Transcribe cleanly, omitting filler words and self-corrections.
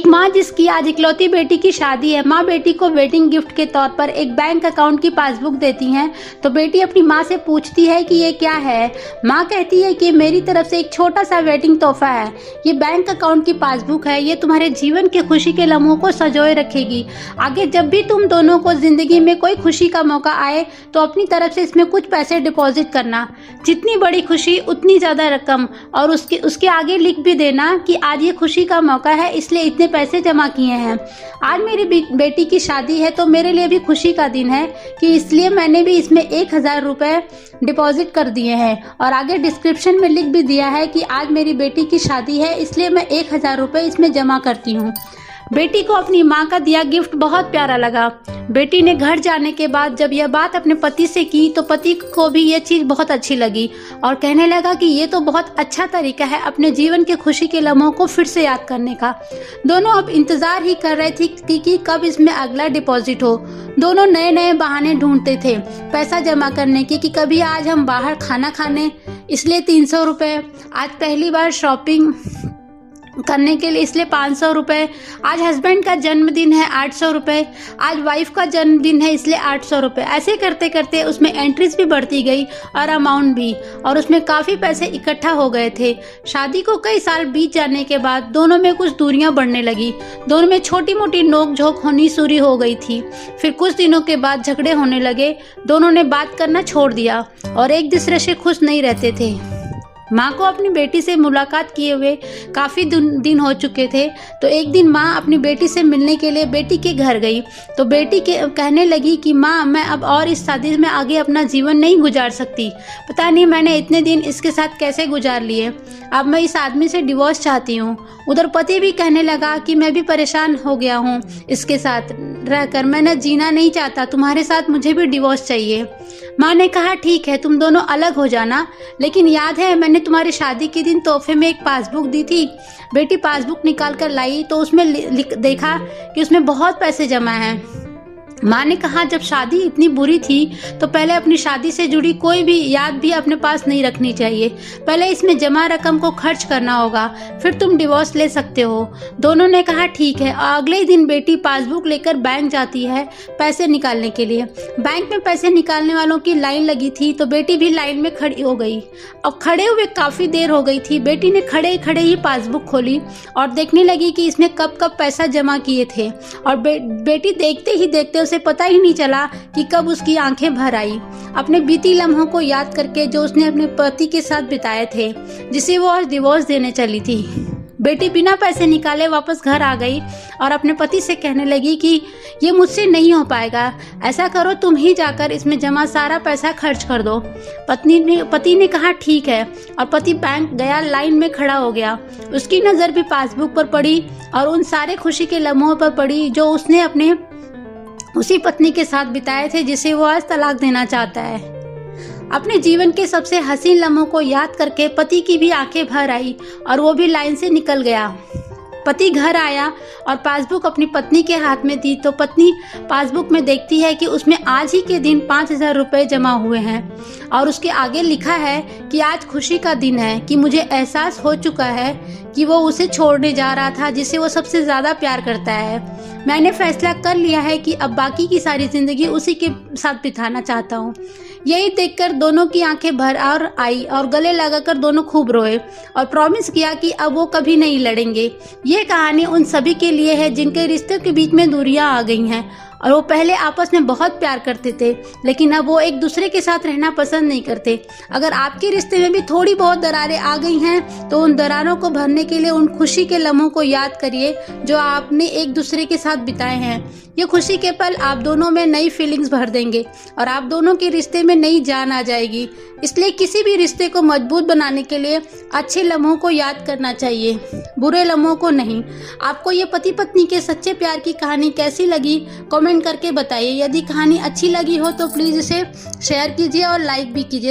माँ जिसकी आज इकलौती बेटी की शादी है, माँ बेटी को वेडिंग गिफ्ट के तौर पर एक बैंक अकाउंट की पासबुक देती हैं। तो बेटी अपनी माँ से पूछती है कि ये क्या है। माँ कहती है कि मेरी तरफ से एक छोटा सा वेडिंग तोहफा है, ये बैंक अकाउंट की पासबुक है, ये तुम्हारे जीवन के खुशी के लम्हों को संजोए रखेगी। आगे जब भी तुम दोनों को जिंदगी में कोई खुशी का मौका आए तो अपनी तरफ से इसमें कुछ पैसे डिपॉजिट करना, जितनी बड़ी खुशी उतनी ज़्यादा रकम, और उसके आगे लिख भी देना कि आज ये खुशी का मौका है इसलिए इतने पैसे जमा किए हैं। आज मेरी बेटी की शादी है तो मेरे लिए भी खुशी का दिन है कि इसलिए मैंने भी इसमें 1000 रुपये डिपॉजिट कर दिए हैं। और आगे डिस्क्रिप्शन में लिख भी दिया है कि आज मेरी बेटी की शादी है इसलिए मैं 1000 रुपये इसमें जमा करती हूँ। बेटी को अपनी माँ का दिया गिफ्ट बहुत प्यारा लगा। बेटी ने घर जाने के बाद जब यह बात अपने पति से की तो पति को भी यह चीज़ बहुत अच्छी लगी और कहने लगा कि ये तो बहुत अच्छा तरीका है अपने जीवन के खुशी के लम्हों को फिर से याद करने का। दोनों अब इंतज़ार ही कर रहे थे कि कब इसमें अगला डिपॉजिट हो। दोनों नए नए बहाने ढूंढते थे पैसा जमा करने की, कि कभी आज हम बाहर खाना खाने इसलिए 300 रुपये, आज पहली बार शॉपिंग करने के लिए इसलिए 500 रुपये, आज हस्बैंड का जन्मदिन है 800 रुपये, आज वाइफ का जन्मदिन है इसलिए 800 रुपये। ऐसे करते करते उसमें एंट्रीज भी बढ़ती गई और अमाउंट भी, और उसमें काफ़ी पैसे इकट्ठा हो गए थे। शादी को कई साल बीत जाने के बाद दोनों में कुछ दूरियां बढ़ने लगी। दोनों में छोटी मोटी नोक झोंक होनी शुरू हो गई थी। फिर कुछ दिनों के बाद झगड़े होने लगे। दोनों ने बात करना छोड़ दिया और एक दूसरे से खुश नहीं रहते थे। माँ को अपनी बेटी से मुलाकात किए हुए काफ़ी दिन हो चुके थे। तो एक दिन माँ अपनी बेटी से मिलने के लिए बेटी के घर गई। तो बेटी कहने लगी कि माँ, मैं अब और इस शादी में आगे अपना जीवन नहीं गुजार सकती। पता नहीं मैंने इतने दिन इसके साथ कैसे गुजार लिए। अब मैं इस आदमी से डिवोर्स चाहती हूँ। उधर पति भी कहने लगा कि मैं भी परेशान हो गया हूँ इसके साथ रहकर, मैं न जीना नहीं चाहता तुम्हारे साथ, मुझे भी डिवोर्स चाहिए। माँ ने कहा ठीक है, तुम दोनों अलग हो जाना, लेकिन याद है मैंने तुम्हारी शादी के दिन तोहफे में एक पासबुक दी थी। बेटी पासबुक निकाल कर लाई तो उसमें देखा कि उसमें बहुत पैसे जमा हैं। माँ ने कहा जब शादी इतनी बुरी थी तो पहले अपनी शादी से जुड़ी कोई भी याद भी अपने पास नहीं रखनी चाहिए। पहले इसमें जमा रकम को खर्च करना होगा, फिर तुम डिवोर्स ले सकते हो। दोनों ने कहा ठीक है। अगले ही दिन बेटी पासबुक लेकर बैंक जाती है पैसे निकालने के लिए। बैंक में पैसे निकालने वालों की लाइन लगी थी तो बेटी भी लाइन में खड़ी हो गई। अब खड़े हुए काफ़ी देर हो गई थी। बेटी ने खड़े खड़े ही पासबुक खोली और देखने लगी कि इसमें कब कब पैसा जमा किए थे। और बेटी देखते ही देखते उसे पता ही नहीं चला कि कब उसकी आंखें भर आई, अपने बीती लम्हों को याद करके जो उसने अपने पति के साथ बिताए थे, जिसे वो आज डिवोर्स देने चली थी। बेटी बिना पैसे निकाले वापस घर आ गई और अपने पति से कहने लगी कि ये मुझसे नहीं हो पाएगा, ऐसा करो तुम ही जाकर इसमें जमा सारा पैसा खर्च कर दो। पति ने कहा ठीक है, और पति बैंक गया, लाइन में खड़ा हो गया। उसकी नज़र भी पासबुक पर पड़ी और उन सारे खुशी के लम्हों पर पड़ी जो उसने अपने उसी पत्नी के साथ बिताए थे जिसे वो आज तलाक देना चाहता है। अपने जीवन के सबसे हसीन लम्हों को याद करके पति की भी आंखें भर आई और वो भी लाइन से निकल गया। पति घर आया और पासबुक अपनी पत्नी के हाथ में दी तो पत्नी पासबुक में देखती है कि उसमें आज ही के दिन 5000 रुपये जमा हुए हैं और उसके आगे लिखा है कि आज खुशी का दिन है, कि मुझे एहसास हो चुका है कि वो उसे छोड़ने जा रहा था जिसे वो सबसे ज़्यादा प्यार करता है। मैंने फैसला कर लिया है कि अब बाकी की सारी ज़िंदगी उसी के साथ बिताना चाहता हूँ। यही देखकर दोनों की आंखें भर और आई और गले लगाकर दोनों खूब रोए और प्रॉमिस किया कि अब वो कभी नहीं लड़ेंगे। ये कहानी उन सभी के लिए है जिनके रिश्ते के बीच में दूरियां आ गई हैं और वो पहले आपस में बहुत प्यार करते थे, लेकिन अब वो एक दूसरे के साथ रहना पसंद नहीं करते। अगर आपके रिश्ते में भी थोड़ी बहुत दरारें आ गई हैं तो उन दरारों को भरने के लिए उन खुशी के लम्हों को याद करिए जो आपने एक दूसरे के साथ बिताए हैं। ये खुशी के पल आप दोनों में नई फीलिंग्स भर देंगे और आप दोनों के रिश्ते में नई जान आ जाएगी। इसलिए किसी भी रिश्ते को मजबूत बनाने के लिए अच्छे लम्हों को याद करना चाहिए, बुरे लम्हों को नहीं। आपको ये पति पत्नी के सच्चे प्यार की कहानी कैसी लगी कमेंट करके बताइए। यदि कहानी अच्छी लगी हो तो प्लीज़ इसे शेयर कीजिए और लाइक भी कीजिए।